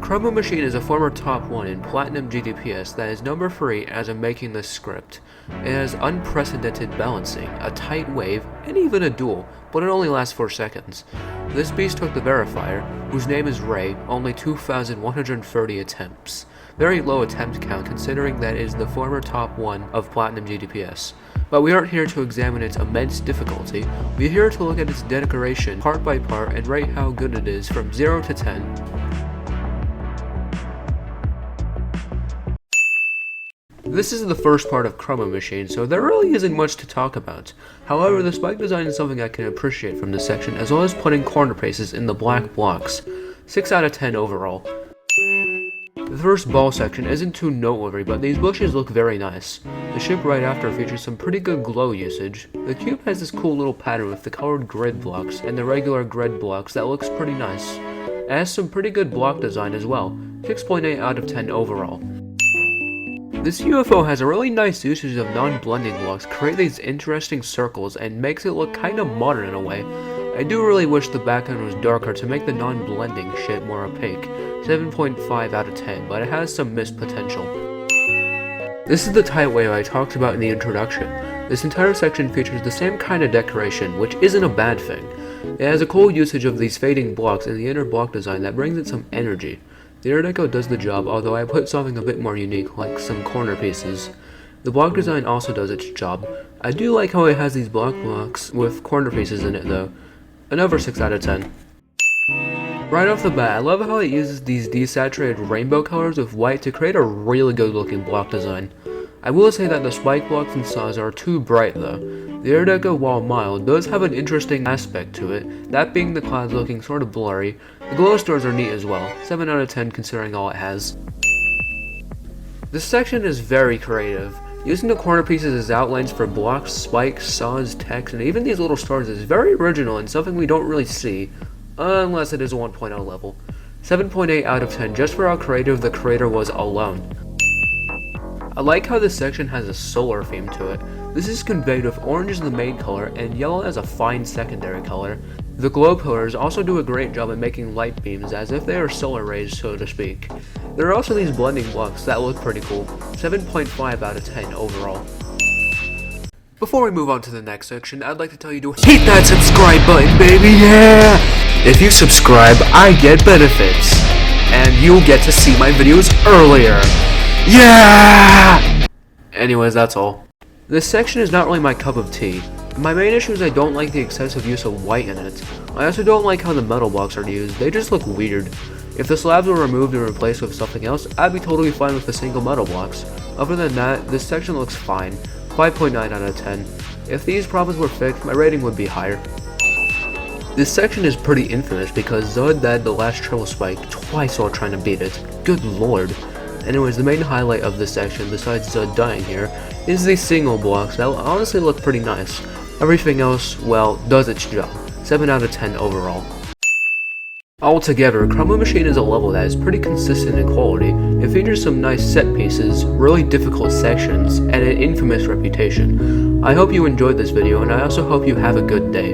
Chroma Machine is a former top 1 in Platinum GDPS that is number 3 as I'm making this script. It has unprecedented balancing, a tight wave, and even a duel, but it only lasts 4 seconds. This beast took the verifier, whose name is Ray, only 2,130 attempts. Very low attempt count considering that it is the former top 1 of Platinum GDPS. But we aren't here to examine its immense difficulty, we're here to look at its decoration part by part and rate how good it is from 0 to 10. This is the first part of Chroma Machine, so there really isn't much to talk about. However, the spike design is something I can appreciate from this section, as well as putting corner pieces in the black blocks. 6 out of 10 overall. The first ball section isn't too noteworthy, but these bushes look very nice. The ship right after features some pretty good glow usage. The cube has this cool little pattern with the colored grid blocks and the regular grid blocks that looks pretty nice. It has some pretty good block design as well. 6.8 out of 10 overall. This UFO has a really nice usage of non-blending blocks, create these interesting circles, and makes it look kinda modern in a way. I do really wish the background was darker to make the non-blending shit more opaque. 7.5 out of 10, but it has some missed potential. This is the tight wave I talked about in the introduction. This entire section features the same kind of decoration, which isn't a bad thing. It has a cool usage of these fading blocks in the inner block design that brings it some energy. The air deco does the job, although I put something a bit more unique, like some corner pieces. The block design also does its job. I do like how it has these block blocks with corner pieces in it though. Another 6 out of 10. Right off the bat, I love how it uses these desaturated rainbow colors with white to create a really good looking block design. I will say that the spike blocks and saws are too bright though. The air deco, while mild, does have an interesting aspect to it, that being the clouds looking sort of blurry. The glow stars are neat as well, 7 out of 10 considering all it has. This section is very creative. Using the corner pieces as outlines for blocks, spikes, saws, text, and even these little stars is very original and something we don't really see, unless it is a 1.0 level. 7.8 out of 10 just for how creative the creator was alone. I like how this section has a solar theme to it. This is conveyed with orange as the main color and yellow as a fine secondary color. The glow pillars also do a great job at making light beams as if they are solar rays, so to speak. There are also these blending blocks that look pretty cool. 7.5 out of 10 overall. Before we move on to the next section, I'd like to tell you to hit that subscribe button, baby, yeah! If you subscribe, I get benefits. And you'll get to see my videos earlier. Yeah! Anyways, that's all. This section is not really my cup of tea. My main issue is I don't like the excessive use of white in it. I also don't like how the metal blocks are used, they just look weird. If the slabs were removed and replaced with something else, I'd be totally fine with the single metal blocks. Other than that, this section looks fine. 5.9 out of 10. If these problems were fixed, my rating would be higher. This section is pretty infamous because Zod died the last triple spike twice while trying to beat it. Good lord. Anyways, the main highlight of this section, besides Zod dying here, is these single blocks that honestly look pretty nice. Everything else, well, does its job. 7 out of 10 overall. Altogether, Chroma Machine is a level that is pretty consistent in quality. It features some nice set pieces, really difficult sections, and an infamous reputation. I hope you enjoyed this video, and I also hope you have a good day.